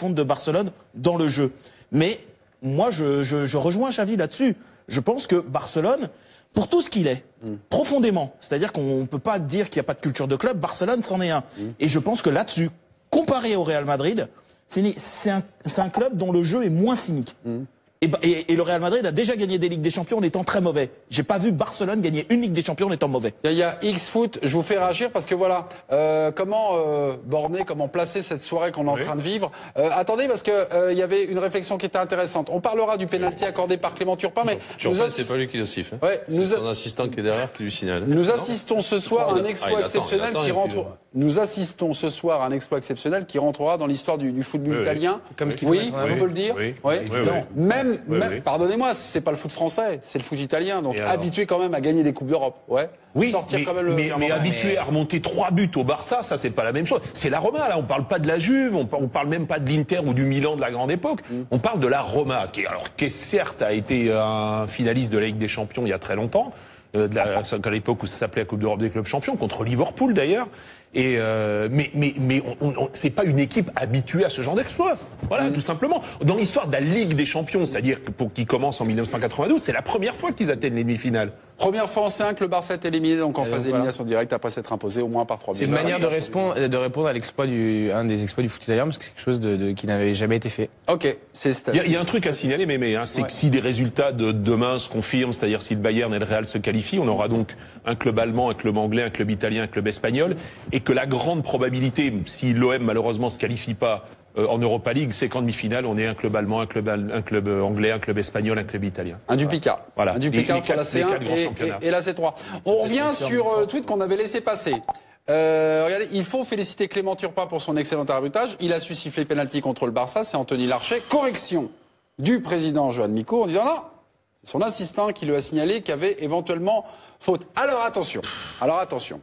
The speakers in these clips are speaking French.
profonde de Barcelone dans le jeu. Mais moi, je rejoins Xavi là-dessus. Je pense que Barcelone, pour tout ce qu'il est, profondément, c'est-à-dire qu'on ne peut pas dire qu'il n'y a pas de culture de club, Barcelone c'en est un. Et je pense que là-dessus, comparé au Real Madrid, c'est un club dont le jeu est moins cynique. Et le Real Madrid a déjà gagné des Ligues des Champions en étant très mauvais. J'ai pas vu Barcelone gagner une Ligue des Champions en étant mauvais. Il y a X-Foot, je vous fais réagir parce que voilà, comment borner, comment placer cette soirée qu'on est en train de vivre. Attendez, parce que il y avait une réflexion qui était intéressante. On parlera du pénalty accordé par Clément Turpin, mais c'est pas lui qui le siffle. Ouais, c'est son assistant qui est derrière qui lui signale. Nous assistons ce soir à un exploit exceptionnel qui rentre. Nous assistons ce soir à un exploit exceptionnel qui rentrera dans l'histoire du football italien. Comme ce qu'il oui, on peut le dire. Même, pardonnez-moi, c'est pas le foot français, c'est le foot italien. Donc habitué quand même à gagner des coupes d'Europe. Oui, mais habitué à remonter 3 buts au Barça, ça c'est pas la même chose. C'est la Roma là, on parle pas de la Juve, on parle même pas de l'Inter ou du Milan de la grande époque. On parle de la Roma, qui certes a été un finaliste de la Ligue des Champions il y a très longtemps, à l'époque où ça s'appelait la Coupe d'Europe des clubs champions, contre Liverpool d'ailleurs. Mais c'est pas une équipe habituée à ce genre d'exploit. Voilà, tout simplement. Dans l'histoire de la Ligue des Champions, c'est-à-dire qui commence en 1992, c'est la première fois qu'ils atteignent les demi-finales. Première fois en 5, le Barça est éliminé donc en phase d'élimination directe après s'être imposé au moins par 3 buts. C'est une manière de répondre à l'exploit un des exploits du foot italien, parce que c'est quelque chose qui n'avait jamais été fait. Ok, il y a un truc à signaler, c'est que si les résultats de demain se confirment, c'est-à-dire si le Bayern et le Real se qualifient, on aura donc un club allemand, un club anglais, un club italien, un club espagnol, et que la grande probabilité, si l'OM malheureusement se qualifie pas en Europa League, c'est qu'en demi-finale, on ait un club allemand, un club anglais, un club espagnol, un club italien. Un duplicate. Voilà. Un duplicate entre la C1 et la C3. On revient sur le tweet qu'on avait laissé passer. Regardez, il faut féliciter Clément Turpin pour son excellent arbitrage. Il a su siffler penalty contre le Barça, c'est Anthony Larchet. Correction du président Joan Mico en disant non, c'est son assistant qui lui a signalé qu'il y avait éventuellement faute. Alors attention.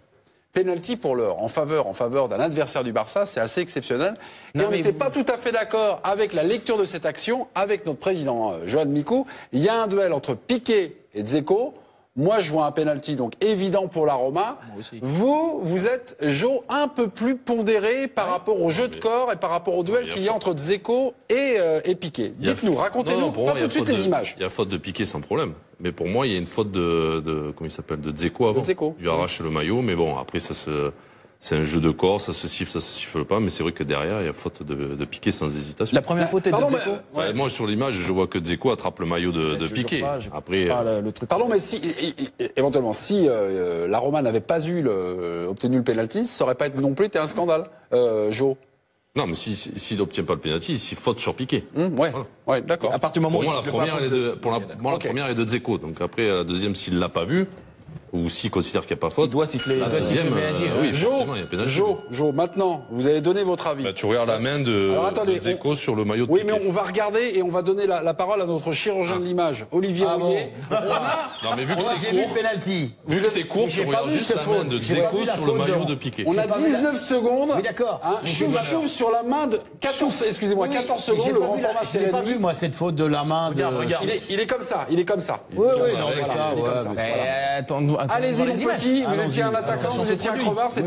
Penalty pour l'heure, en faveur d'un adversaire du Barça, c'est assez exceptionnel. Et on n'était pas tout à fait d'accord avec la lecture de cette action, avec notre président Joan Mico. Il y a un duel entre Piqué et Dzeko. Moi, je vois un penalty donc évident pour la Roma. Vous êtes, Jo, un peu plus pondéré par rapport au jeu de corps et par rapport au duel qu'il y a entre Dzeko et Piqué. Dites-nous, racontez-nous pas tout de suite les images. Il y a faute de Piqué sans problème. Mais pour moi, il y a une faute de comment il s'appelle, de Dzeko avant. Il lui arrache le maillot, mais bon, après c'est un jeu de corps, ça se siffle pas, mais c'est vrai que derrière, il y a faute de Piqué sans hésitation. La première faute est de Dzeko. Moi, sur l'image, je vois que Dzeko attrape le maillot de Piqué. Après, le truc. Pardon, mais si, éventuellement, si la Roma n'avait pas obtenu le penalty, ça aurait pas non plus été un scandale, Jo. Non, mais s'il n'obtient pas le penalty, il faute sur Piqué. Ouais, d'accord. À partir du moment où la première est de Dzeko. Donc après, la deuxième, s'il l'a pas vu, ou s'il considère qu'il n'y a pas faute, il doit siffler. Oui, forcément, il y a pénalty. Jo, maintenant, vous avez donné votre avis. Tu regardes la main de Dzeko sur le maillot de Oui, Piqué. mais on va regarder et on va donner la parole à notre chirurgien de l'image, Olivier Rouillet. Non, mais vu que c'est court, penalty. Vu que c'est court, tu regardes juste la main de Dzeko sur le maillot de Piqué. On a 19 secondes. Oui, d'accord. Chouf sur la main de 14 secondes, le grand format Je n'ai pas vu, moi, cette faute de la main de... Il est comme ça. Oui, non, mais ça, allez-y, mon petit, vous étiez un attaquant, vous étiez un crevard, c'est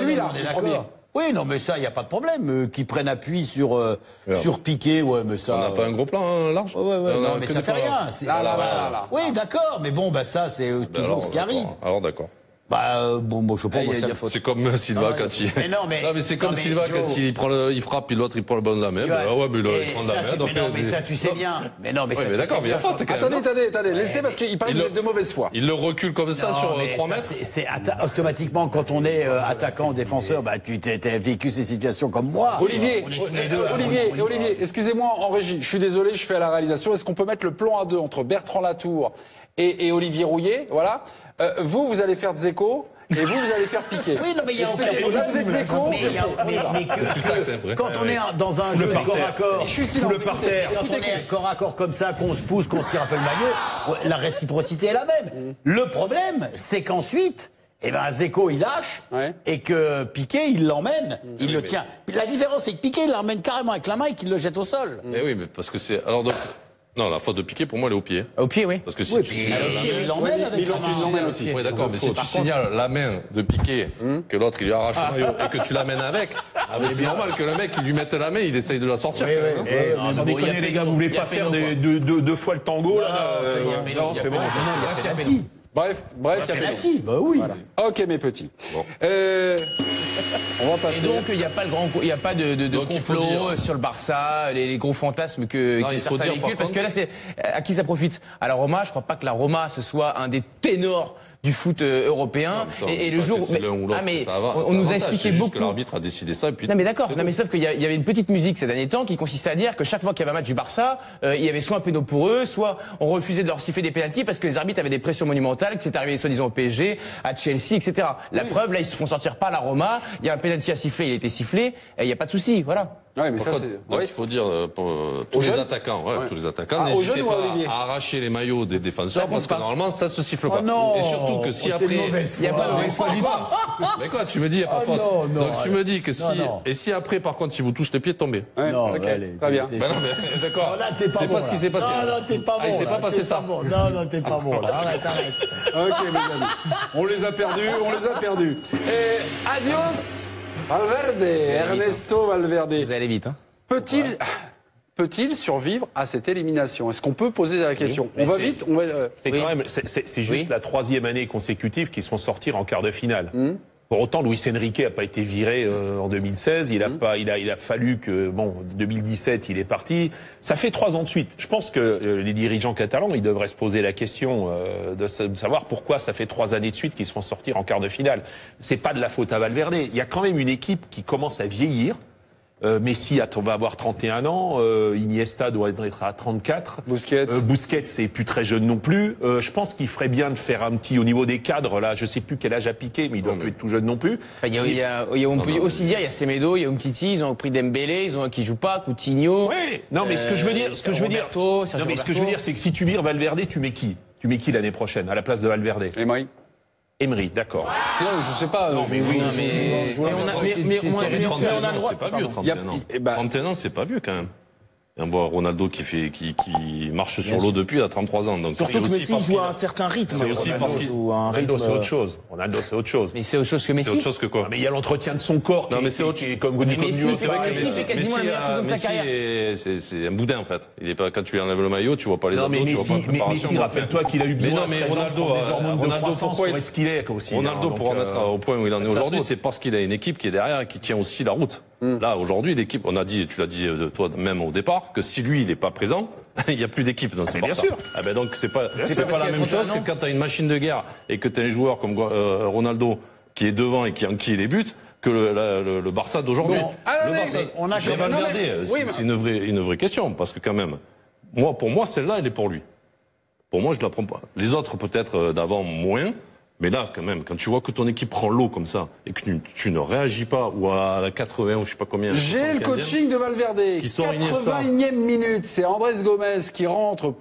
lui là, le premier. Oui, non, mais ça, il n'y a pas de problème. Qui prennent appui sur Piqué, mais ça... On n'a pas un gros plan large. Non, mais ça fait rien. Là. Oui, d'accord, mais bon, ça, c'est toujours ce qui arrive. Alors, d'accord. Bon, je pense. C'est comme Silva quand il. Mais c'est comme Silva quand il frappe, puis l'autre il prend le ballon de la main. Mais il prend de la main. Mais ça, tu sais bien. Mais non, mais ça. Mais d'accord, mais il y a faute quand même. Attendez, laissez parce qu'il parle de mauvaise foi. Il le recule comme ça sur 3 mètres. C'est automatiquement quand on est attaquant, défenseur, tu t'as vécu ces situations comme moi. Olivier, excusez-moi en régie. Je suis désolé, je fais à la réalisation. Est-ce qu'on peut mettre le plan à deux entre Bertrand Latour et Olivier Rouillet, voilà. Vous allez faire Dzeko et vous allez faire Piqué. Oui, non, mais il y a aucun quand on est dans un jeu de corps à corps, le parterre, quand on est corps à corps comme ça, qu'on se pousse, qu'on se tire un peu le maillot, la réciprocité est la même. Le problème, c'est qu'ensuite, Dzeko il lâche et que Piqué il l'emmène, il le tient. La différence c'est que Piqué il l'emmène carrément avec la main et qu'il le jette au sol. Mais oui, mais parce que c'est alors donc. Non, la faute de Piqué, pour moi, elle est au pied. Au pied, oui. Parce que si tu signales il l'emmène avec ça. Tu l'emmènes aussi. Oui, d'accord, mais si tu signales la main de Piqué, que l'autre, il lui arrache le maillot, et que tu l'amènes avec, c'est normal que le mec, il lui mette la main, il essaye de la sortir. Sans déconner, les gars, vous voulez pas faire deux fois le tango, là? Non, c'est bon. Bref, Penalty, bah oui. Voilà. Ok, mes petits. Bon. On va passer. Et donc, il n'y a pas de complot sur le Barça, les gros fantasmes que certains véhiculent, parce que là, c'est à qui ça profite? À la Roma, je crois pas que la Roma, ce soit un des ténors du foot européen. Non, et le jour où on nous a expliqué beaucoup. Que l'arbitre a décidé ça et puis. Non mais d'accord. Non mais sauf qu'il y avait une petite musique ces derniers temps qui consistait à dire que chaque fois qu'il y avait un match du Barça, il y avait soit un péno pour eux, soit on refusait de leur siffler des pénaltys parce que les arbitres avaient des pressions monumentales, que c'était arrivé soi-disant au PSG, à Chelsea, etc. La preuve, là, ils se font sortir par la Roma. Il y a un pénalty à siffler, il a été sifflé, et il n'y a pas de souci, voilà. Ouais, mais ça, c'est. Il faut dire pour tous les attaquants, tous les attaquants, n'hésitez pas à arracher les maillots des défenseurs parce que normalement ça se siffle pas. Non, et surtout que si après, il n'y a pas de mauvaise foi du tout. Mais quoi, tu me dis il n'y a pas faute. Donc tu me dis que si après par contre il vous touche les pieds, tombez. Non, allez, très bien. D'accord. C'est pas ce qui s'est passé. Non, t'es pas bon. Il s'est pas passé ça. Non, t'es pas bon. Arrête. Ok, mes amis. On les a perdus. Et adios. Valverde, Ernesto Valverde. Vous allez vite, hein. Peut-il survivre à cette élimination? Est-ce qu'on peut poser la question? On va vite. C'est quand même, c'est juste la 3e année consécutive qu'ils se font sortir en quart de finale. Pour autant, Luis Enrique n'a pas été viré en 2016. Il a fallu que, 2017, il est parti. Ça fait 3 ans de suite. Je pense que les dirigeants catalans, ils devraient se poser la question de savoir pourquoi ça fait 3 années de suite qu'ils se font sortir en quart de finale. C'est pas de la faute à Valverde. Il y a quand même une équipe qui commence à vieillir. Messi va avoir 31 ans, Iniesta doit être à 34. Busquets c'est plus très jeune non plus. Je pense qu'il ferait bien de faire un petit au niveau des cadres là. Je sais plus quel âge a Piqué, mais il doit plus être tout jeune non plus. On peut aussi dire il y a Semedo, il y a Umtiti, ils ont pris Dembélé, qui joue pas, Coutinho. Oui. Non mais ce que je veux dire, c'est que si tu vires Valverde, tu mets qui l'année prochaine à la place de Valverde? Emery, d'accord. Non, je sais pas. Non, mais oui. On a le droit. C'est pas vieux, 31 ans. 31 ans, c'est pas vieux quand même. Un bon Ronaldo qui marche sur l'eau depuis à 33 ans. Donc surtout que Messi joue à un certain rythme. C'est aussi parce qu'il joue à un rythme. C'est autre chose. Ronaldo, c'est autre chose. Mais c'est autre chose que Messi. C'est autre chose que quoi? Mais il y a l'entretien de son corps. Non, mais c'est autre chose. Comme Messi, c'est vrai que Messi fait quasiment la meilleure saison de sa carrière. C'est un boudin en fait. Il est pas quand tu lui enlèves le maillot, tu vois pas les abdos, tu vois pas la préparation. Messi, rappelle-toi qu'il a eu besoin. Mais Ronaldo, pourquoi est-ce qu'il est aussi? Ronaldo pour en être au point où il en est aujourd'hui, c'est parce qu'il a une équipe qui est derrière et qui tient aussi la route. Là, aujourd'hui, l'équipe, tu l'as dit toi-même au départ, que si lui, il n'est pas présent, il n'y a plus d'équipe dans ce Barça. Bien sûr. Ah ben donc, c'est pas la même chose que quand tu as une machine de guerre et que tu as un joueur comme Ronaldo qui est devant et qui enquille les buts, que le Barça d'aujourd'hui. C'est une vraie question, parce que quand même, pour moi, celle-là, elle est pour lui. Pour moi, je ne la prends pas. Les autres, peut-être d'avant, moins. Mais là, quand même, quand tu vois que ton équipe prend l'eau comme ça et que tu ne réagis pas, ou à la 80 ou je sais pas combien. J'ai le coaching de Valverde. Qui sort 81e minute, c'est Andrés Gomez qui rentre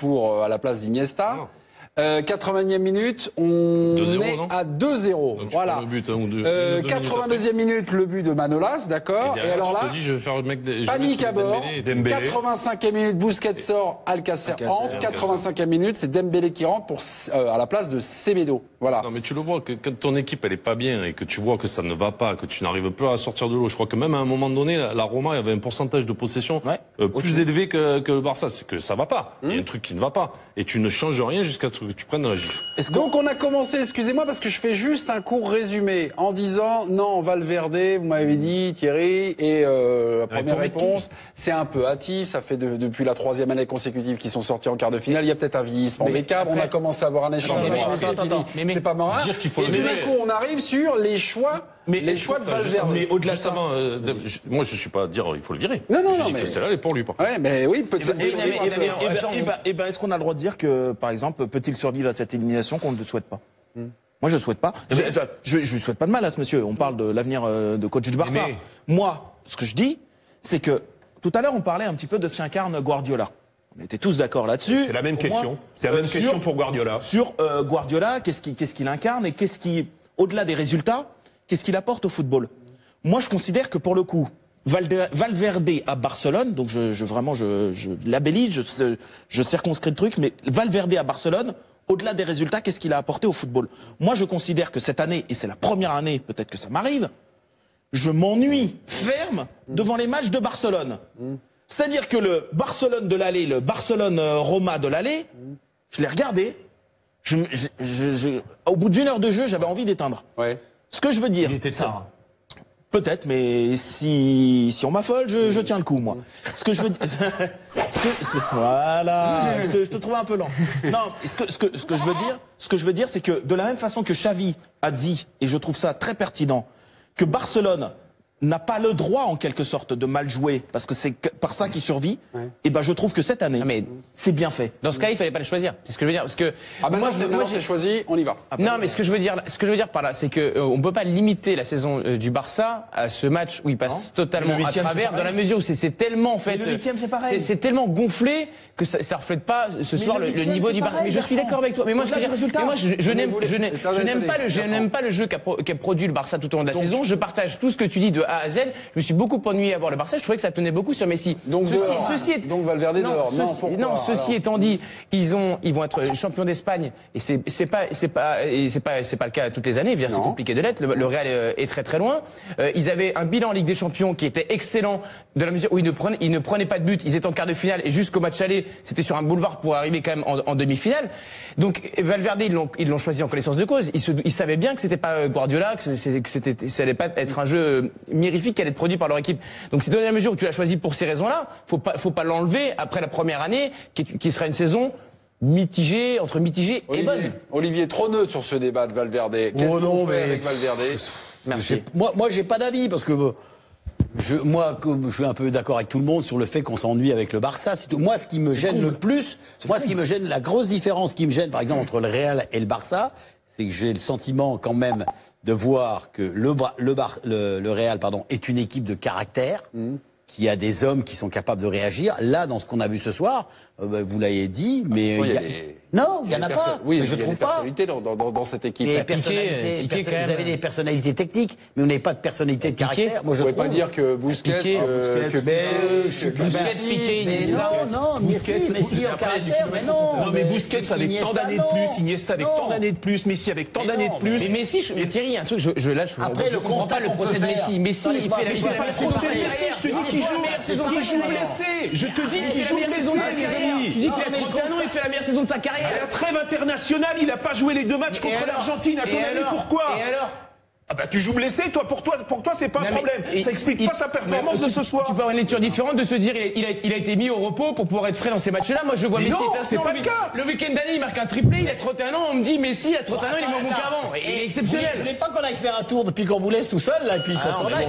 à la place d'Iniesta. 80e minute, on est à 2-0. Voilà. 82e minute, le but de Manolas, d'accord. Et alors là, je vais faire le mec panique à bord. 85e minute, Busquets sort, Alcacer rentre. 85e minute, c'est Dembélé qui rentre à la place de Semedo. Voilà. Non, mais tu le vois que quand ton équipe elle est pas bien et que tu vois que ça ne va pas, que tu n'arrives pas à sortir de l'eau. Je crois que même à un moment donné, la Roma avait un pourcentage de possession plus élevé que le Barça. C'est que ça va pas. Il y a un truc qui ne va pas. Et tu ne changes rien jusqu'à ce que tu prennes la gifle. Donc on a commencé, excusez-moi parce que je fais juste un court résumé en disant non, Valverde, vous m'avez dit Thierry, et la première réponse, c'est un peu hâtif, ça fait depuis la 3e année consécutive qu'ils sont sortis en quart de finale, il y a peut-être un vieillissement des câbles, on a commencé à avoir un échange. C'est pas marrant. Et tout d'un coup on arrive sur les choix. Les choix de Valverde. Mais au-delà de ça, moi je suis pas à dire il faut le virer. Non, mais celle-là elle est pour lui. Ouais, mais oui, peut-être. Est-ce qu'on a le droit de dire que, par exemple, peut-il survivre à cette élimination qu'on ne le souhaite pas? Moi, je ne souhaite pas. Je lui souhaite pas de mal à ce monsieur. On parle de l'avenir de coach du Barça. Moi, ce que je dis, c'est que tout à l'heure, on parlait un petit peu de ce qu'incarne Guardiola. On était tous d'accord là-dessus. C'est la même question. C'est la même question pour Guardiola. Sur Guardiola, qu'est-ce qu'il incarne et au-delà des résultats, qu'est-ce qu'il apporte au football? Moi, je considère que pour le coup, Valverde à Barcelone, donc je labellise, je circonscris le truc, mais Valverde à Barcelone, au-delà des résultats, qu'est-ce qu'il a apporté au football? Moi, je considère que cette année, et c'est la première année, peut-être que ça m'arrive, je m'ennuie ferme devant les matchs de Barcelone. C'est-à-dire que le Barcelone de l'aller, le Barcelone-Roma de l'aller, je l'ai regardé, au bout d'1 heure de jeu, j'avais envie d'éteindre. Ouais. Ce que je veux dire... Il était tard. Peut-être, mais si on m'affole, je tiens le coup, moi. Ce que je veux dire... Voilà, je te trouvais un peu lent. Non, ce que je veux dire, c'est que de la même façon que Xavi a dit, et je trouve ça très pertinent, que Barcelone n'a pas le droit, en quelque sorte, de mal jouer, parce que c'est par ça qu'il survit, et ben je trouve que cette année, c'est bien fait. Dans ce cas, il fallait pas le choisir. C'est ce que je veux dire. Parce que moi, j'ai choisi, on y va. Non, mais ce que je veux dire par là, c'est que on peut pas limiter la saison du Barça à ce match où il passe totalement à travers, dans la mesure où c'est tellement, en fait, le 8e, c'est pareil. C'est tellement gonflé que ça reflète pas ce soir le niveau du Barça. Mais je suis d'accord avec toi. Mais moi, je n'aime pas le jeu qu'a produit le Barça tout au long de la saison. Je partage tout ce que tu dis de A à Z. Je me suis beaucoup ennuyé à voir le Barça. Je trouvais que ça tenait beaucoup sur Messi. Donc Valverde dehors. Ceci étant dit, ils vont être champions d'Espagne et c'est pas le cas toutes les années. C'est compliqué de l'être. Le Real est très très loin. Ils avaient un bilan en Ligue des Champions qui était excellent de la mesure où ils ne prenaient pas de but. Ils étaient en quart de finale et jusqu'au match aller, c'était sur un boulevard pour arriver quand même en demi-finale. Donc Valverde, ils l'ont choisi en connaissance de cause. Ils savaient bien que c'était pas Guardiola, que ça allait pas être un jeu mirifique qui allait être produit par leur équipe. Donc c'est dans la mesure où tu l'as choisi pour ces raisons-là, faut pas l'enlever après la première année qui sera une saison mitigée et bonne. Olivier, trop neutre sur ce débat de Valverde. Qu'est-ce qu'on fait avec Valverde? Merci. Moi, j'ai pas d'avis parce que moi, comme je suis un peu d'accord avec tout le monde sur le fait qu'on s'ennuie avec le Barça. C'est tout. Moi, ce qui me gêne le plus, ce qui me gêne, la grosse différence qui me gêne, par exemple, entre le Real et le Barça, c'est que j'ai le sentiment quand même de voir que le Real, est une équipe de caractère. Qui a des hommes qui sont capables de réagir. Là, dans ce qu'on a vu ce soir, vous l'avez dit, mais non, il y en a pas. Oui, je trouve pas. Il y a des personnalités dans cette équipe. Vous avez des personnalités techniques, mais on n'a pas de personnalité de caractère. Moi, je ne pouvez pas dire que Busquets, Messi en caractère, mais non. Non, mais Busquets avec tant d'années de plus, Iniesta avec tant d'années de plus, Messi avec tant d'années de plus. Mais Messi, Thierry, un truc, après le constat, le procès de Messi. Messi, il fait la Je te dis qu'il joue blessé. Je te dis qu'il joue blessé. Tu dis qu'il a 31 ans, il fait la meilleure saison de sa carrière. À la trêve internationale, il n'a pas joué les 2 matchs contre l'Argentine. À ton avis, pourquoi? Et alors? Ah bah tu joues blessé, toi, pour toi c'est pas un problème. Ça explique pas sa performance de ce soir. Tu peux avoir une lecture différente de se dire il a été mis au repos pour pouvoir être frais dans ces matchs-là. Moi je vois Messi. Non, c'est pas le cas. Le week-end dernier il marque un triplé, il a 31 ans, on me dit Messi il a 31 ans, il est moins bon qu'avant. Il est exceptionnel. Vous voulez pas qu'on aille faire un tour depuis qu'on vous laisse tout seul là et puis qu'on s'en aille?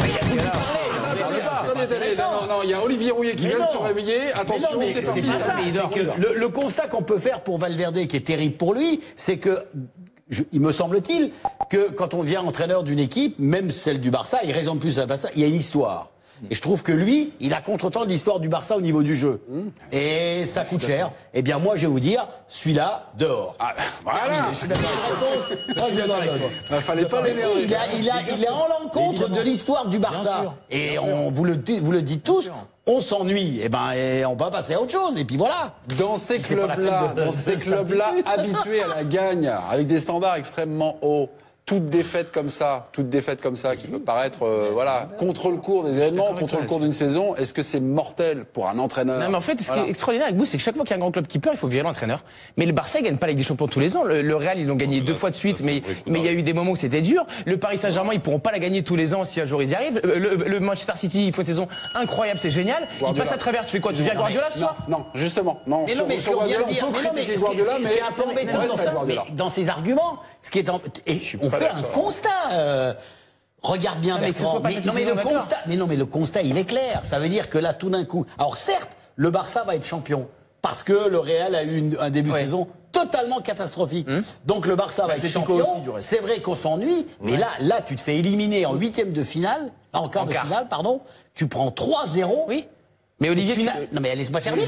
Non, il y a Olivier Rouillet qui vient de se réveiller. Attention, c'est parti. Le constat qu'on peut faire pour Valverde, qui est terrible pour lui, c'est que il me semble-t-il que quand on devient entraîneur d'une équipe, même celle du Barça, il raisonne plus à la Barça, il y a une histoire. Et je trouve que lui, il a contre-temps de l'histoire du Barça au niveau du jeu. Et ça coûte cher. Eh bien, moi, je vais vous dire, celui-là, dehors. Ah, voilà. Je suis d'accord avec toi. Il fallait pas l'énerver. Il est en l'encontre de l'histoire du Barça. Et vous le dites tous. On s'ennuie, et on va passer à autre chose, et puis voilà. Dans ces clubs-là, habitués à la gagne, avec des standards extrêmement hauts, toute défaite comme ça qui peut paraître contre le cours des événements, contre le cours d'une saison, est-ce que c'est mortel pour un entraîneur? Non mais en fait ce qui est extraordinaire avec vous, c'est que chaque fois qu'il y a un grand club qui perd, il faut virer l'entraîneur. Mais le Barça il gagne pas la Ligue des Champions tous les ans. Le Real ils l'ont gagné 2 fois de suite, mais il y a eu des moments où c'était dur. Le Paris Saint-Germain ils pourront pas la gagner tous les ans si un jour ils y arrivent. Le Manchester City il faut une saison incroyable, c'est génial. Il passe à travers, tu fais quoi? Tu viens Guardiola ce soir? Non, justement. Non, sur Guardiola, on peut critiquer Guardiola, mais c'est un peu embêtant dans ses arguments. Ce qui est on fait un constat. Regarde bien Bertrand. Mais le constat, il est clair. Ça veut dire que là, tout d'un coup. Alors certes, le Barça va être champion parce que le Real a eu un début de saison totalement catastrophique. Donc le Barça va être champion. C'est vrai qu'on s'ennuie, mais là, tu te fais éliminer en quart de finale, pardon. Tu prends 3-0. Oui. Mais Olivier, non mais laisse-moi terminer.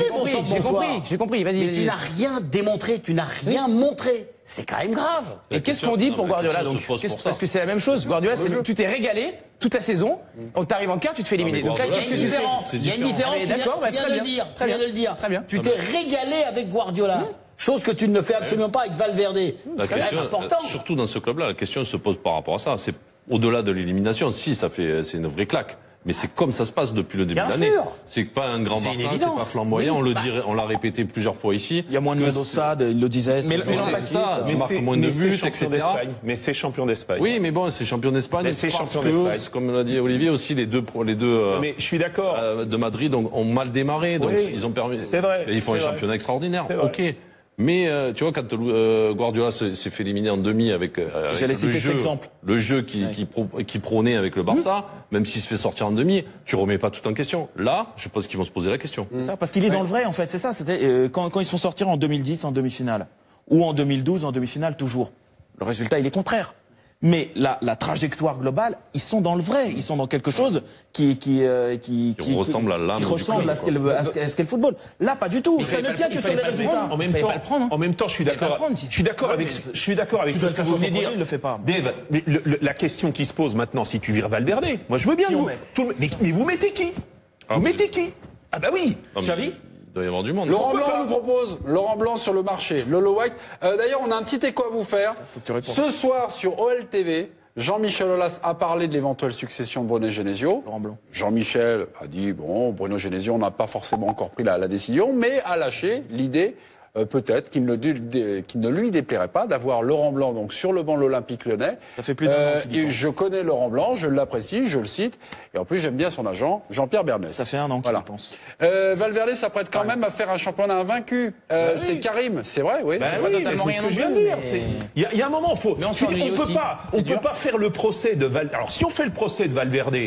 J'ai compris. Vas-y. Mais tu n'as rien démontré, tu n'as rien montré. c'est quand même grave. Et qu'est-ce qu'on dit pour Guardiola donc parce que c'est la même chose. Guardiola, tu t'es régalé toute la saison, on t'arrive en quart, tu te fais éliminer. Donc là, qu'est-ce que tu fais? Il y a une différence. D'accord, tu viens de le dire. Très bien. Très bien. Tu t'es régalé avec Guardiola. Chose que tu ne fais absolument pas avec Valverde. C'est quand même important. Surtout dans ce club-là, la question se pose par rapport à ça. C'est au-delà de l'élimination. Si, c'est une vraie claque. Mais c'est comme ça se passe depuis le début de l'année. C'est pas un grand Barça, c'est pas flamboyant. On l'a répété plusieurs fois ici. Il y a moins de monde au stade, il le disait. Mais c'est ça. Tu marques moins de buts, etc. Mais c'est champion d'Espagne. Oui, mais bon, c'est champion d'Espagne. C'est champion d'Espagne. Comme l'a dit Olivier aussi, les deux. Mais je suis d'accord. De Madrid ont mal démarré, donc ils ont permis. C'est vrai. Ils font un championnat extraordinaire. Ok. Mais tu vois, quand Guardiola s'est fait éliminer en demi avec le jeu qui prônait avec le Barça, même s'il se fait sortir en demi, tu remets pas tout en question. Là, je pense qu'ils vont se poser la question. Ça, parce qu'il est dans le vrai, en fait. C'est ça. C'était quand ils sont sortis en 2010 en demi-finale ou en 2012 en demi-finale toujours. Le résultat, il est contraire. Mais la trajectoire globale, ils sont dans le vrai, ils sont dans quelque chose qui ressemble à l'âme, qui ressemble à ce qu'est le football. Là, pas du tout. Ça ne tient que sur les résultats. En même temps, je suis d'accord avec ce que vous venez de dire. Il le fait pas. Dave, la question qui se pose maintenant, si tu vires Valverde, moi je veux bien. Mais vous mettez qui? Vous mettez qui? Ah bah oui, Xavi. Il doit y avoir du monde. Laurent Blanc nous propose Laurent Blanc sur le marché. Lolo White. D'ailleurs, on a un petit écho à vous faire. Ce soir sur OLTV, Jean-Michel Aulas a parlé de l'éventuelle succession de Bruno Genesio. Laurent Blanc. Jean-Michel a dit bon, Bruno Genesio, on n'a pas forcément encore pris la décision, mais a lâché l'idée. Peut-être qu'il ne lui déplairait pas d'avoir Laurent Blanc donc sur le banc de l'Olympique Lyonnais. Ça fait plus d'un an qu'il y pense. Je connais Laurent Blanc, je l'apprécie, je le cite, et en plus j'aime bien son agent, Jean-Pierre Bernès. Ça fait un an qu'il y pense. Valverde s'apprête quand même à faire un championnat invaincu. C'est Karim, c'est vrai, oui. C'est totalement rien que je viens de dire. Il y a un moment, on peut pas faire le procès de Valverde. Alors si on fait le procès de Valverde,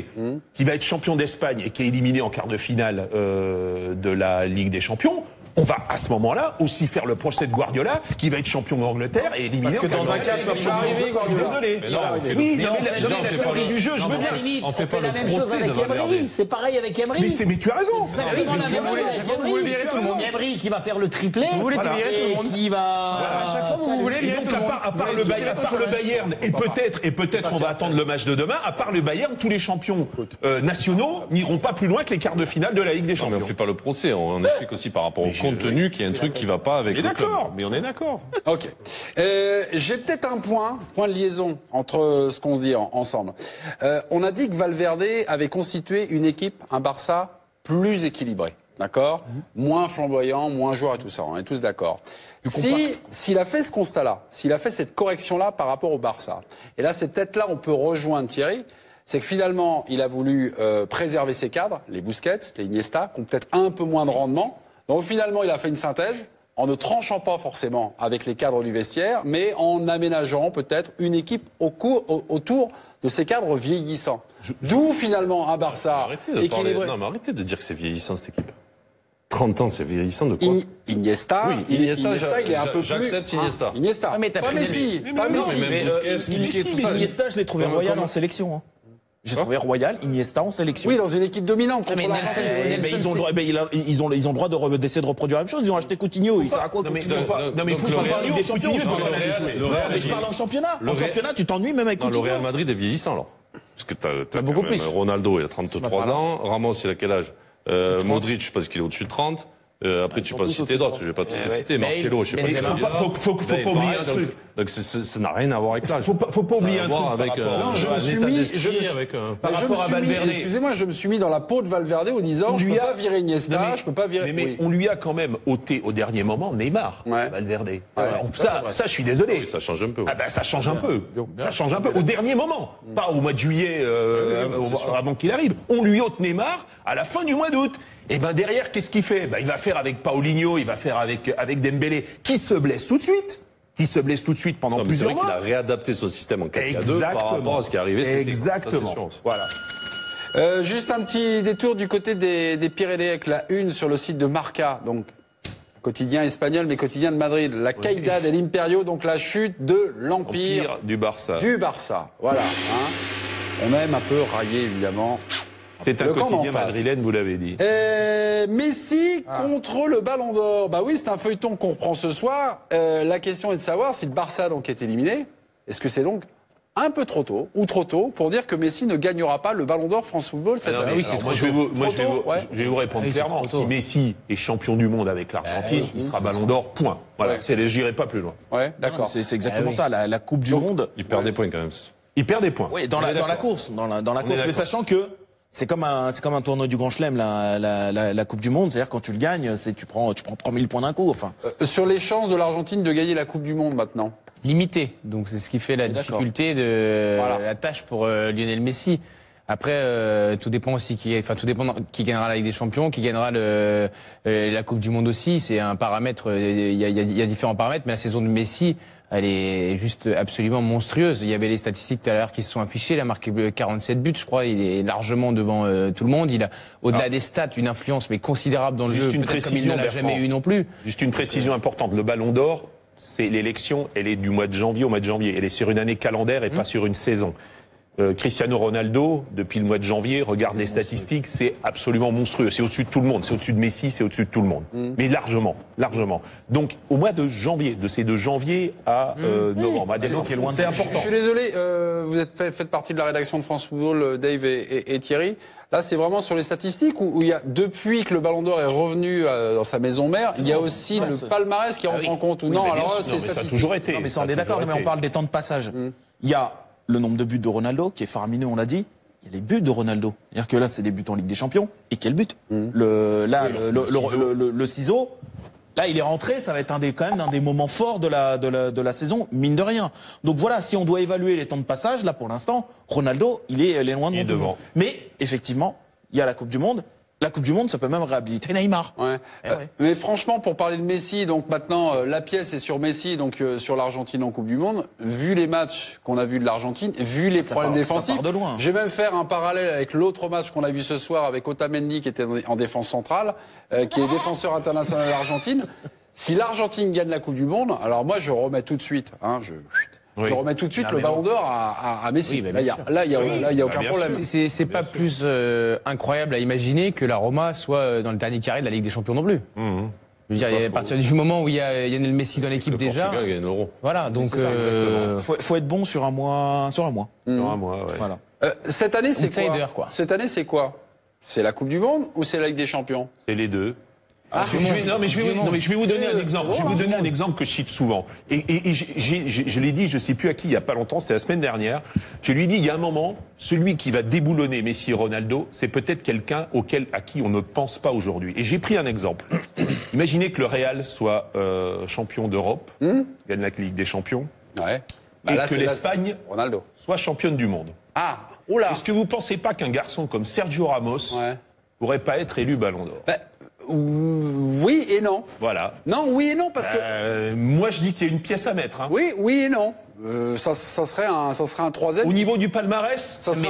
qui va être champion d'Espagne et qui est éliminé en quart de finale de la Ligue des Champions. On va à ce moment-là aussi faire le procès de Guardiola, qui va être champion d'Angleterre et éliminé. Parce que dans un cas, tu vas arriver. Je suis désolé. Mais la théorie du jeu, je veux bien. On fait pas la même chose avec Emery. C'est pareil avec Emery. Mais tu as raison. Exactement la même chose avec Emery. Emery qui va faire le triplé. Vous voulez virer tout le monde. Qui va. À chaque fois, vous voulez virer tout le monde. À part le Bayern, et peut-être on va attendre le match de demain. À part le Bayern, tous les champions nationaux n'iront pas plus loin que les quarts de finale de la Ligue des Champions. Mais on fait pas le procès. On explique aussi par rapport au contenu qu'il y a un truc qui va pas avec le club. Mais on est d'accord. Ok. J'ai peut-être un point de liaison entre ce qu'on se dit ensemble. On a dit que Valverde avait constitué une équipe, un Barça plus équilibré. D'accord? Moins flamboyant, moins joueur et tout ça. On est tous d'accord. S'il a fait ce constat-là, s'il a fait cette correction-là par rapport au Barça, et là, c'est peut-être là où on peut rejoindre Thierry, c'est que finalement, il a voulu préserver ses cadres, les Busquets, les Iniesta, qui ont peut-être un peu moins de rendement. Donc finalement, il a fait une synthèse en ne tranchant pas forcément avec les cadres du vestiaire, mais en aménageant peut-être une équipe autour de ces cadres vieillissants. D'où finalement un Barça équilibré. Non, mais arrêtez de dire que c'est vieillissant cette équipe. 30 ans, c'est vieillissant de quoi? Iniesta, il est un peu plus. J'accepte Iniesta. Iniesta. Mais t'as pas Messi. Pas Messi. Iniesta, je l'ai trouvé royal en sélection. J'ai trouvé royal, Iniesta en sélection. Oui, dans une équipe dominante contre la France. Ils ont le droit d'essayer de reproduire la même chose. Ils ont acheté Coutinho. Il sert à quoi Coutinho? Non, mais il faut pas parler des champions. Mais je parle en championnat. En championnat, tu t'ennuies même avec Coutinho. Le Real Madrid est vieillissant, alors. Parce que t'as beaucoup plus. Ronaldo, il a 33 ans. Ramos, il a quel âge? Modric, je pense qu'il est au-dessus de 30. Après, tu peux citer d'autres, je vais pas tous les citer. Marcelo, je sais pas. Faut pas oublier un truc. Donc ça n'a rien à voir avec l'âge. Faut pas oublier un truc. Excusez-moi, je me suis mis dans la peau de Valverde en disant je peux pas virer Iniesta, je peux pas virer. Mais on lui a quand même ôté au dernier moment Neymar, Valverde. Ça, je suis désolé. Ça change un peu. Ah ben ça change un peu. Ça change un peu au dernier moment, pas au mois de juillet avant qu'il arrive. On lui ôte Neymar à la fin du mois d'août. Et ben derrière, qu'est-ce qu'il fait? Il va faire avec Paulinho, il va faire avec Dembélé, qui se blesse tout de suite. Pendant plusieurs mois. C'est vrai qu'il a réadapté son système en 4-4-2 par rapport à ce qui est arrivé cet été. Exactement. Voilà. Juste un petit détour du côté des Pyrénées avec la une sur le site de Marca, donc quotidien espagnol mais quotidien de Madrid. La caïda de l'Imperio, donc la chute de l'Empire du Barça. Voilà. On aime un peu railler évidemment C'est un quotidien madrilène, vous l'avez dit. Messi contre le Ballon d'Or. Bah oui, c'est un feuilleton qu'on reprend ce soir. La question est de savoir si le Barça donc est éliminé. Est-ce que c'est donc un peu trop tôt ou trop tôt pour dire que Messi ne gagnera pas le Ballon d'Or France Football cette année? Oui, c'est trop tôt. Je vais vous répondre clairement. Si Messi est champion du monde avec l'Argentine, il sera Ballon d'Or, point. Voilà, j'irai pas plus loin. Ouais, d'accord. C'est exactement ça, la Coupe du Monde. Il perd des points quand même. Il perd des points. Oui, dans la course, mais sachant que c'est comme un tournoi du Grand Chelem, la Coupe du Monde. C'est-à-dire quand tu le gagnes, tu prends 3000 points d'un coup. Enfin. Sur les chances de l'Argentine de gagner la Coupe du Monde maintenant. Limité. Donc c'est ce qui fait la difficulté de la tâche pour Lionel Messi. Après, tout dépend aussi tout dépend qui gagnera la Ligue des Champions, qui gagnera la Coupe du Monde aussi. C'est un paramètre. Il y a différents paramètres, mais la saison de Messi, elle est juste absolument monstrueuse. Il y avait les statistiques tout à l'heure qui se sont affichées. Il a marqué 47 buts, je crois. Il est largement devant tout le monde. Il a, au-delà des stats, une influence mais considérable dans le jeu, peut-être comme il ne l'a jamais eu non plus. Juste une précision importante. Le Ballon d'Or, c'est l'élection, elle est du mois de janvier au mois de janvier. Elle est sur une année calendaire et pas sur une saison. Cristiano Ronaldo, depuis le mois de janvier, regarde les statistiques, c'est absolument monstrueux. C'est au-dessus de tout le monde. C'est au-dessus de Messi, c'est au-dessus de tout le monde. Mais largement. Donc, au mois de janvier, c'est de janvier à novembre. C'est important. Je suis désolé, vous faites partie de la rédaction de France Football, Dave et Thierry. Là, c'est vraiment sur les statistiques où il y a, depuis que le Ballon d'Or est revenu dans sa maison mère, il y a aussi le palmarès qui rentre en compte. Ou non, alors c'est ça a toujours été. Non, mais ça, on est d'accord, mais on parle des temps de passage. Il y a le nombre de buts de Ronaldo, qui est faramineux, on l'a dit. Il y a les buts de Ronaldo. C'est-à-dire que là, c'est des buts en Ligue des Champions. Et quel but le ciseau, là, il est rentré, ça va être quand même un des moments forts de la saison, mine de rien. Donc voilà, si on doit évaluer les temps de passage, là, pour l'instant, Ronaldo, il est loin devant. Mais, effectivement, il y a la Coupe du Monde. La Coupe du Monde, ça peut même réhabiliter Neymar. Mais franchement, pour parler de Messi, donc maintenant, la pièce est sur Messi, donc sur l'Argentine en Coupe du Monde. Vu les matchs qu'on a vus de l'Argentine, vu les problèmes défensifs, je vais même faire un parallèle avec l'autre match qu'on a vu ce soir avec Otamendi, qui était en défense centrale, qui est défenseur international de l'Argentine. Si l'Argentine gagne la Coupe du Monde, alors moi, je remets tout de suite, je remets tout de suite le Ballon d'Or à Messi. Oui, là, il y a aucun problème. C'est pas plus incroyable à imaginer que la Roma soit dans le dernier carré de la Ligue des Champions non plus. Je veux dire, à partir du moment où il y a Lionel Messi dans l'équipe déjà. Portugal gagne l'Euro. Voilà, donc faut être bon sur un mois. Sur un mois, ouais. Voilà. Cette année, c'est quoi ? Cette année, c'est quoi ? C'est la Coupe du Monde ou c'est la Ligue des Champions ? C'est les deux. Je vais vous donner un exemple. Je vais vous donner un exemple que je cite souvent. Et je l'ai dit, je sais plus à qui, il y a pas longtemps, c'était la semaine dernière. Je lui ai dit, il y a un moment, celui qui va déboulonner Messi et Ronaldo, c'est peut-être quelqu'un à qui on ne pense pas aujourd'hui. Et j'ai pris un exemple. Imaginez que le Real soit champion d'Europe, gagne la Ligue des Champions, et que l'Espagne soit championne du monde. Est-ce que vous pensez pas qu'un garçon comme Sergio Ramos pourrait pas être élu Ballon d'Or ? Oui et non. Voilà. Non, oui et non, parce que... moi, je dis qu'il y a une pièce à mettre. Oui et non. Ça serait un troisième. Au niveau du palmarès, il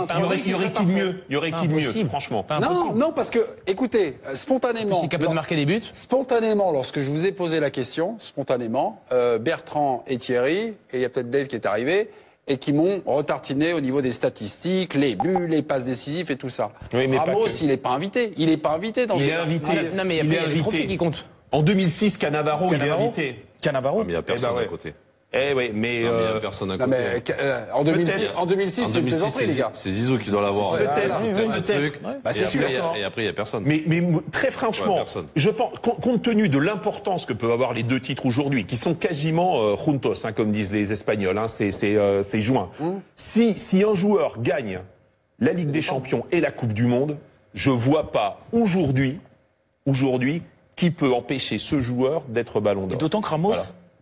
y aurait qui de mieux. Il y aurait qui de mieux, franchement. Non, parce que, écoutez, spontanément... C'est capable de marquer des buts. Spontanément, lorsque je vous ai posé la question, Bertrand et Thierry, et il y a peut-être Dave qui est arrivé, et qui m'ont retartiné au niveau des statistiques, les buts, les passes décisives et tout ça. Ramos, il n'est pas invité. Il n'est pas invité dans ce... Il est invité. Non, mais il y a les trophées qui comptent. En 2006, Cannavaro, il est invité. Cannavaro. Mais il n'y a personne à côté. Mais il n'y a personne à côté. En 2006, c'est une plaisanterie, les gars. C'est Zizou qui doit l'avoir. Peut-être. Et après, il n'y a personne. Mais très franchement, je pense, compte tenu de l'importance que peuvent avoir les deux titres aujourd'hui, qui sont quasiment juntos, comme disent les Espagnols, c'est joint. Si un joueur gagne la Ligue des Champions et la Coupe du Monde, je vois pas aujourd'hui qui peut empêcher ce joueur d'être Ballon d'Or. Et d'autant que Ramos...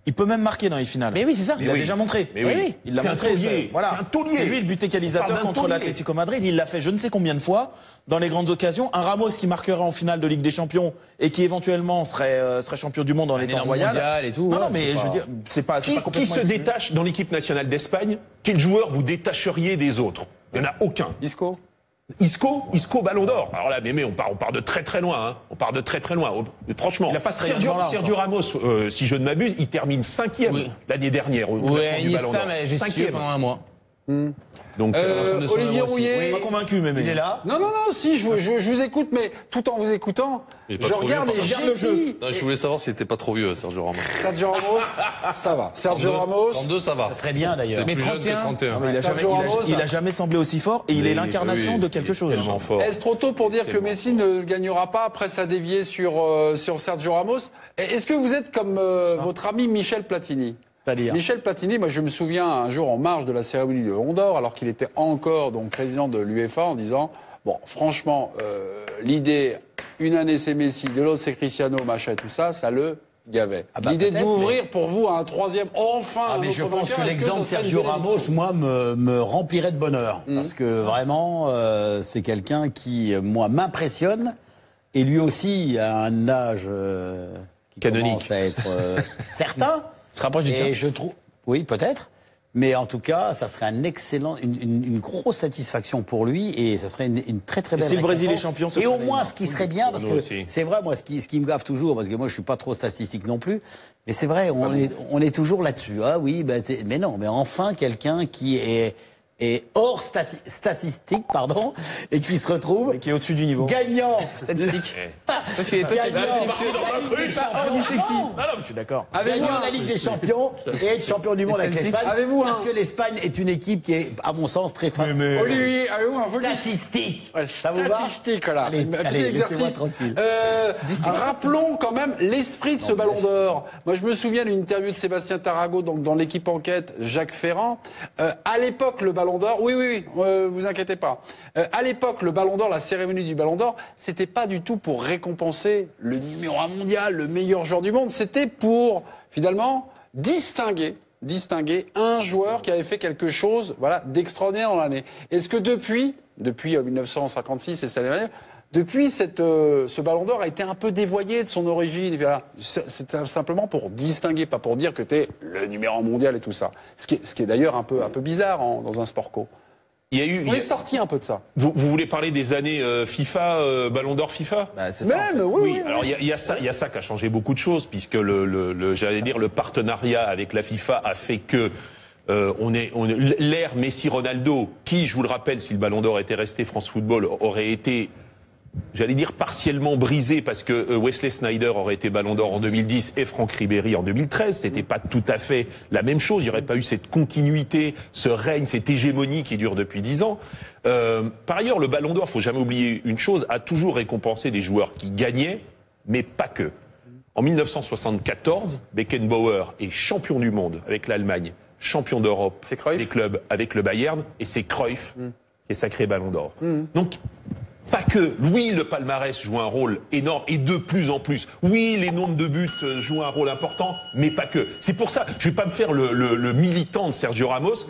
Il peut même marquer dans les finales. Mais oui, c'est ça. Il l'a déjà montré. Mais oui. Il l'a montré. Voilà. C'est un taulier. C'est lui le but égalisateur contre l'Atlético Madrid. Il l'a fait je ne sais combien de fois dans les grandes occasions. Un Ramos qui marquera en finale de Ligue des Champions et qui éventuellement serait champion du monde en étant royal. Et tout, non, mais je veux dire, c'est pas complètement... Qui se détache dans l'équipe nationale d'Espagne? Quel joueur vous détacheriez des autres? Il n'y en a aucun. Isco, Ballon d'Or. Alors là, mais on part de très très loin. On part de très très loin. Franchement, Sergio Ramos, si je ne m'abuse, il termine 5e l'année dernière au classement du Ballon d'Or. J'ai 5e pendant un mois. Donc, Olivier Rouillet, pas convaincu, mais il est là. Non, si, je vous écoute, mais tout en vous écoutant, je regarde le jeu. Non, je voulais savoir s'il était pas trop vieux, Sergio Ramos. Sergio Ramos, ça va. Sergio Ramos. 32, ça va. Ça serait bien d'ailleurs. Mais 31. Il a jamais semblé aussi fort et il est l'incarnation de quelque chose. Est-ce trop tôt pour dire que Messi ne gagnera pas après sa dévié sur Sergio Ramos? Est-ce que vous êtes comme votre ami Michel Platini? Michel Platini, moi je me souviens un jour en marge de la cérémonie de Ballon d'Or, alors qu'il était encore donc président de l'UEFA, en disant bon, franchement, l'idée, une année c'est Messi, de l'autre c'est Cristiano, machin, tout ça, ça le gavait. L'idée d'ouvrir pour vous à un troisième, enfin. Mais je pense que l'exemple Sergio Ramos, moi, me remplirait de bonheur, parce que vraiment, c'est quelqu'un qui, moi, m'impressionne, et lui aussi a un âge qui commence à être certain. Se rapproche du tien. Et je trouve, oui, peut-être. Mais en tout cas, ça serait une grosse satisfaction pour lui et ça serait une très très belle. Si le Brésil est champion, et au moins, ce qui serait bien, parce que c'est vrai, moi, ce qui me gaffe toujours, parce que moi, je suis pas trop statistique non plus, mais c'est vrai, on est toujours là-dessus. Ah oui, mais non, mais enfin quelqu'un qui est hors statistique, pardon, et qui se retrouve, et qui est au-dessus du niveau. Gagnant. Statistique. Je suis d'accord. Gagnant la Ligue des Champions et être champion du monde avec l'Espagne. Avez-vous parce que l'Espagne est une équipe qui est, à mon sens, très forte. Olivier, avez-vous un statistique. Ça vous va? Statistique, voilà. Allez, laissez-moi tranquille. Rappelons quand même l'esprit de ce Ballon d'Or. Moi, je me souviens d'une interview de Sébastien Tarago, donc dans l'équipe enquête, Jacques Ferrand. À l'époque, le Ballon d'Or, oui, vous inquiétez pas. À l'époque, le Ballon d'Or, la cérémonie du Ballon d'Or, c'était pas du tout pour récompenser le numéro 1 mondial, le meilleur joueur du monde. C'était pour, finalement, distinguer un joueur qui avait fait quelque chose, voilà, d'extraordinaire dans l'année. Est-ce que depuis 1956 et cette année, depuis ce Ballon d'Or a été un peu dévoyé de son origine. Voilà. C'était simplement pour distinguer, pas pour dire que t'es le numéro 1 mondial et tout ça. Ce qui est d'ailleurs un peu bizarre dans un sport co. On est sorti un peu de ça. Vous voulez parler des années FIFA, Ballon d'Or FIFA? C'est ça. Même, oui. Alors il y a ça qui a changé beaucoup de choses, puisque j'allais dire le partenariat avec la FIFA a fait que l'ère Messi-Ronaldo, qui, je vous le rappelle, si le Ballon d'Or était resté France Football, aurait été, j'allais dire, partiellement brisé, parce que Wesley Sneijder aurait été Ballon d'Or en 2010 et Franck Ribéry en 2013. C'était pas tout à fait la même chose. Il n'y aurait pas eu cette continuité, ce règne, cette hégémonie qui dure depuis 10 ans. Par ailleurs, le Ballon d'Or, faut jamais oublier une chose, a toujours récompensé des joueurs qui gagnaient, mais pas que. En 1974, Beckenbauer est champion du monde avec l'Allemagne, champion d'Europe des clubs avec le Bayern, et c'est Cruyff qui est sacré Ballon d'Or. Donc, pas que. Oui, le palmarès joue un rôle énorme et de plus en plus. Oui, les nombres de buts jouent un rôle important, mais pas que. C'est pour ça, je vais pas me faire le militant de Sergio Ramos,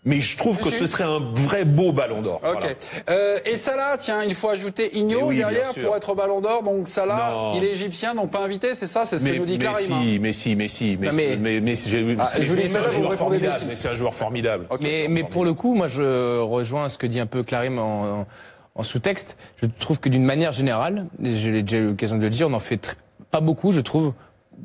mais je trouve que ce serait un vrai beau Ballon d'Or. Ok. Voilà. Et Salah, tiens, il faut ajouter Igno derrière pour être Ballon d'Or. Donc Salah, il est égyptien, donc pas invité, c'est ça, c'est ce que nous dit Karim. Messi. C'est un joueur formidable. Okay, mais pour le coup, moi, je rejoins ce que dit un peu Karim en sous-texte. Je trouve que d'une manière générale, je l'ai déjà eu l'occasion de le dire, on en fait pas beaucoup, je trouve,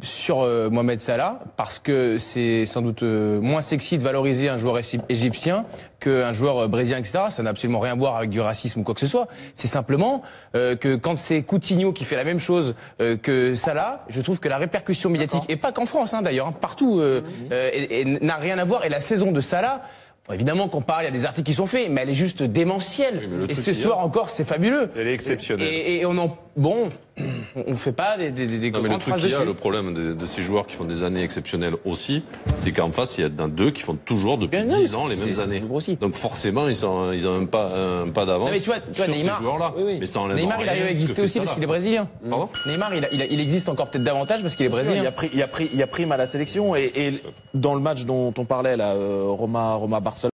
sur Mohamed Salah, parce que c'est sans doute moins sexy de valoriser un joueur égyptien qu'un joueur brésilien, etc. Ça n'a absolument rien à voir avec du racisme ou quoi que ce soit. C'est simplement que quand c'est Coutinho qui fait la même chose que Salah, je trouve que la répercussion médiatique, et pas qu'en France d'ailleurs, partout, n'a rien à voir. Et la saison de Salah, bon, évidemment qu'on parle, il y a des articles qui sont faits, mais elle est juste démentielle. Oui, et ce soir encore, c'est fabuleux. Elle est exceptionnelle. Et on fait pas des grandes phrases dessus. Le problème de ces joueurs qui font des années exceptionnelles aussi, c'est qu'en face, il y a deux qui font toujours depuis 10 ans les mêmes années. Donc forcément, ils ont même pas un pas d'avance sur Neymar, ces joueurs-là. Oui. Mais Neymar, il arrive à exister aussi parce qu'il est brésilien. Pardon ? Neymar, il existe encore peut-être davantage parce qu'il est brésilien. Il y a prime à la sélection et dans le match dont on parlait là, Roma-Barcelone.